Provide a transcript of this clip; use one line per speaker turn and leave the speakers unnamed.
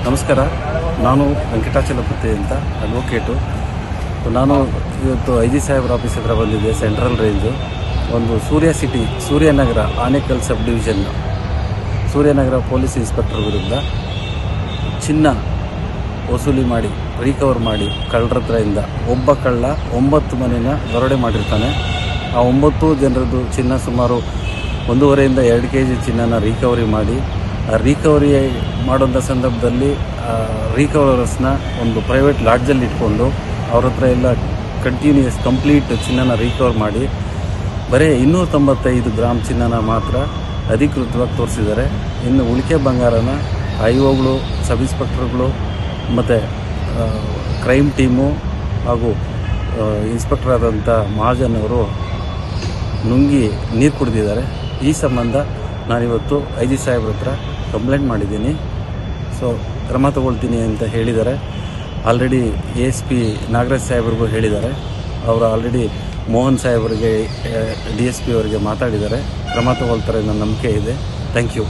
ನಮಸ್ಕಾರ. ನಾನು ವೆಂಕಟಾಚಲಪತಿ ಅಂತ ಅಡ್ವೊಕೇಟು. ನಾನು ಇವತ್ತು IG ಸಾಹೇಬ್ರ ಆಫೀಸ್ ಹತ್ರ ಬಂದಿದ್ದೆ. ಸೆಂಟ್ರಲ್ ರೇಂಜು ಒಂದು Suryanagar Anekal sub division Suryanagar police inspector ವಿರುದ್ಧ ಚಿನ್ನ ವಸೂಲಿ ಮಾಡಿ ರಿಕವರ್ ಮಾಡಿ ಕಳ್ಳರ ಹತ್ರದಿಂದ ಒಬ್ಬ ಕಳ್ಳ 9 ಮನೆಯ ದರೋಡೆ ಮಾಡಿರ್ತಾನೆ. ಆ 9 ಜನರದ್ದು ಚಿನ್ನ ಸುಮಾರು 1.5 ಇಂದ 2 kg ಚಿನ್ನನ ರಿಕವರಿ ಮಾಡಿ, ಆ ರಿಕವರಿ ಮಾಡೋಂಥ ಸಂದರ್ಭದಲ್ಲಿ ರಿಕವರರ್ಸ್ನ ಒಂದು ಪ್ರೈವೇಟ್ ಲಾಡ್ಜಲ್ಲಿ ಇಟ್ಕೊಂಡು ಅವ್ರ ಹತ್ರ ಎಲ್ಲ ಕಂಪ್ಲೀಟ್ ಚಿನ್ನನ ರಿಕವರ್ ಮಾಡಿ ಬರೀ 295 ಗ್ರಾಮ್ ಚಿನ್ನನ ಮಾತ್ರ ಅಧಿಕೃತವಾಗಿ ತೋರಿಸಿದ್ದಾರೆ. ಇನ್ನು ಉಳಿಕೆ ಬಂಗಾರನ IOಗಳು, ಸಬ್ ಇನ್ಸ್ಪೆಕ್ಟರ್ಗಳು ಮತ್ತು ಕ್ರೈಮ್ ಟೀಮು ಹಾಗೂ ಇನ್ಸ್ಪೆಕ್ಟರ್ ಆದಂಥ ಮಹಾಜನ್ ಅವರು ನುಂಗಿ ನೀರು ಕುಡಿದಿದ್ದಾರೆ. ಈ ಸಂಬಂಧ ನಾನಿವತ್ತು IG ಸಾಹೇಬ್ರ ಹತ್ರ ಕಂಪ್ಲೇಂಟ್ ಮಾಡಿದ್ದೀನಿ. ಸೊ ಕ್ರಮ ತಗೊಳ್ತೀನಿ ಅಂತ ಹೇಳಿದ್ದಾರೆ. ಆಲ್ರೆಡಿ ASP ನಾಗರಾಜ್ ಸಾಹೇಬ್ರಿಗೂ ಹೇಳಿದ್ದಾರೆ. ಅವರು ಆಲ್ರೆಡಿ ಮೋಹನ್ ಸಾಹೇಬ್ರಿಗೆ DSP ಅವರಿಗೆ ಮಾತಾಡಿದ್ದಾರೆ. ಕ್ರಮ ತಗೊಳ್ತಾರೆ ಅನ್ನೋ ನಂಬಿಕೆ ಇದೆ. Thank you.